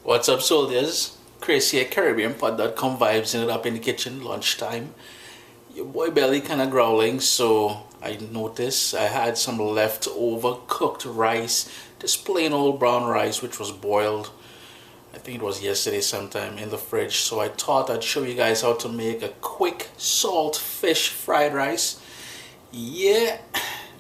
What's up, soldiers? Chris here, CaribbeanPod.com vibes in it up in the kitchen, lunchtime. Your boy belly kind of growling, so I noticed I had some leftover cooked rice, just plain old brown rice, which was boiled. I think it was yesterday sometime in the fridge. So I thought I'd show you guys how to make a quick saltfish fried rice. Yeah,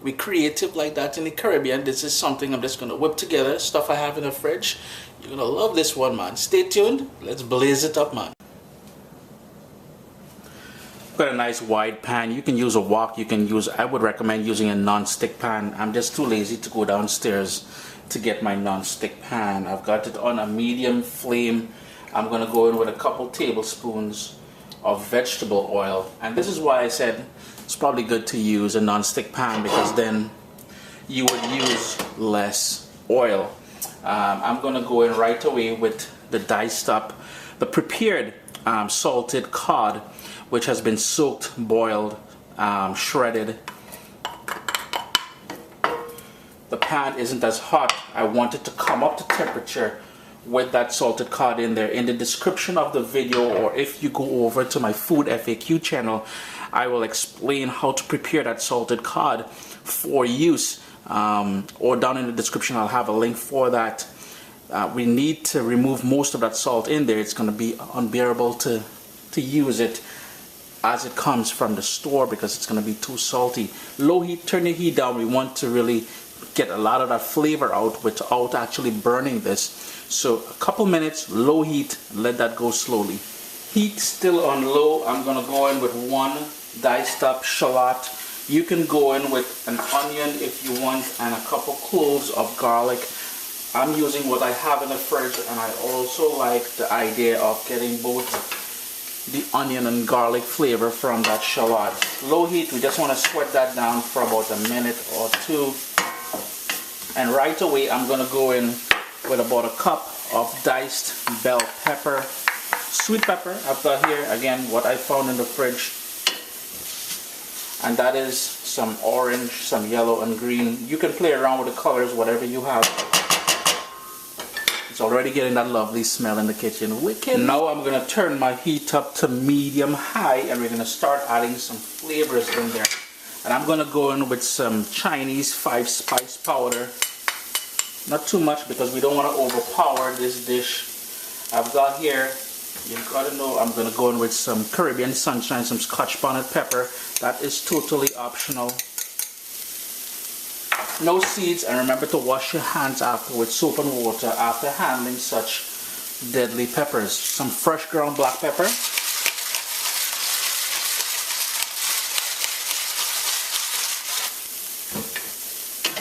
we creative like that in the Caribbean. This is something I'm just gonna whip together, stuff I have in the fridge. You're gonna love this one, man. Stay tuned. Let's blaze it up, man. Got a nice wide pan. You can use a wok. I would recommend using a non-stick pan. I'm just too lazy to go downstairs to get my non-stick pan. I've got it on a medium flame. I'm gonna go in with a couple tablespoons of vegetable oil, and this is why I said it's probably good to use a non-stick pan, because then you would use less oil. I'm gonna go in right away with the diced up, the prepared salted cod, which has been soaked, boiled, shredded. The pan isn't as hot. I want it to come up to temperature with that salted cod in there. In the description of the video, or if you go over to my food FAQ channel, I will explain how to prepare that salted cod for use, or down in the description I'll have a link for that. We need to remove most of that salt in there. It's going to be unbearable to use it as it comes from the store, because it's going to be too salty. Low heat, turn the heat down. We want to really get a lot of that flavor out without actually burning this. So a couple minutes, low heat, let that go slowly. Heat still on low. I'm going to go in with one diced up shallot. You can go in with an onion if you want, and a couple cloves of garlic. I'm using what I have in the fridge, and I also like the idea of getting both the onion and garlic flavor from that shallot. Low heat, we just want to sweat that down for about a minute or two. And right away I'm going to go in with about a cup of diced bell pepper. Sweet pepper I've got here, again what I found in the fridge. And that is some orange, some yellow and green. You can play around with the colors, whatever you have. It's already getting that lovely smell in the kitchen. Wicked. Now I'm going to turn my heat up to medium high, and we're going to start adding some flavors in there. And I'm going to go in with some Chinese 5-spice powder. Not too much, because we don't want to overpower this dish. I've got here, you've got to know, I'm going to go in with some Caribbean Sunshine, some Scotch bonnet pepper. That is totally optional. No seeds, and remember to wash your hands after with soap and water after handling such deadly peppers. Some fresh ground black pepper.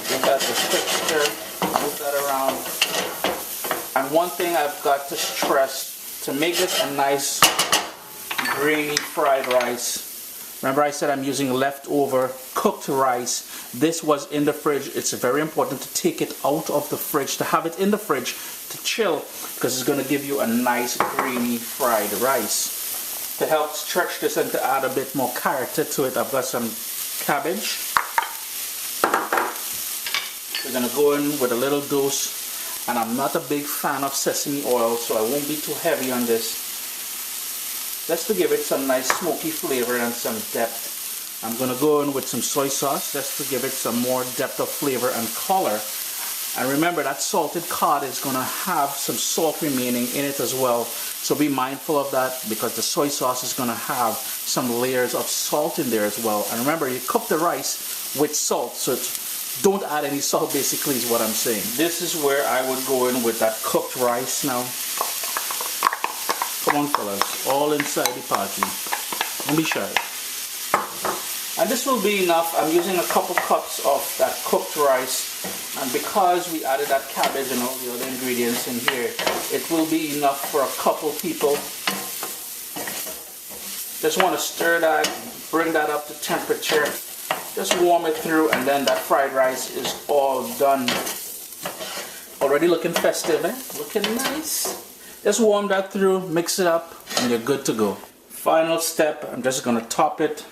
Give that a quick stir, move that around. And one thing I've got to stress, to make this a nice grainy fried rice, remember I said I'm using leftover cooked rice. This was in the fridge. It's very important to take it out of the fridge, to have it in the fridge to chill, because it's going to give you a nice grainy fried rice. To help stretch this and to add a bit more character to it, I've got some cabbage. We're going to go in with a little dose, and I'm not a big fan of sesame oil, so I won't be too heavy on this. Just to give it some nice smoky flavor and some depth. I'm going to go in with some soy sauce just to give it some more depth of flavor and color. And remember, that salted cod is going to have some salt remaining in it as well. So be mindful of that, because the soy sauce is going to have some layers of salt in there as well. And remember, you cook the rice with salt, so don't add any salt, basically, is what I'm saying. This is where I would go in with that cooked rice now. Come on, fellas, all inside the party. Don't be shy. And this will be enough. I'm using a couple cups of that cooked rice, and because we added that cabbage and all the other ingredients in here, it will be enough for a couple people. Just want to stir that, bring that up to temperature, just warm it through, and then that fried rice is all done. Already looking festive, eh? Looking nice. Just warm that through, mix it up, and you're good to go. Final step, I'm just going to top it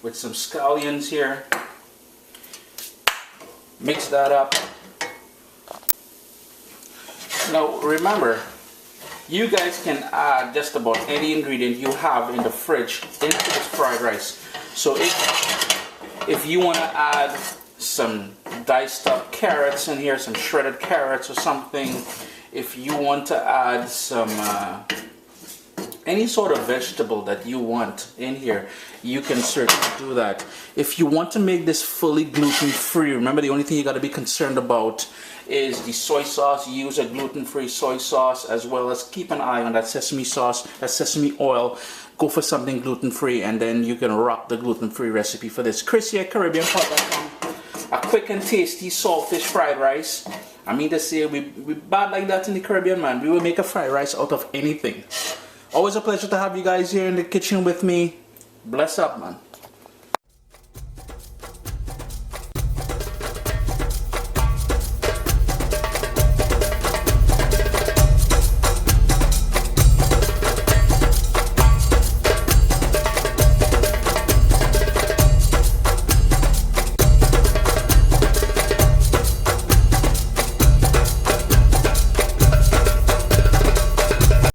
with some scallions here. Mix that up. Now remember, you guys can add just about any ingredient you have in the fridge into this fried rice. So if you want to add some diced up carrots in here, some shredded carrots or something, if you want to add some any sort of vegetable that you want in here, you can certainly do that. If you want to make this fully gluten-free, remember the only thing you got to be concerned about is the soy sauce. Use a gluten-free soy sauce, as well as keep an eye on that sesame sauce, that sesame oil. Go for something gluten-free, and then you can rock the gluten-free recipe for this. Chris here, CaribbeanPot.com. A quick and tasty saltfish fried rice. I mean to say, we bad like that in the Caribbean, man. We will make a fried rice out of anything. Always a pleasure to have you guys here in the kitchen with me. Bless up, man.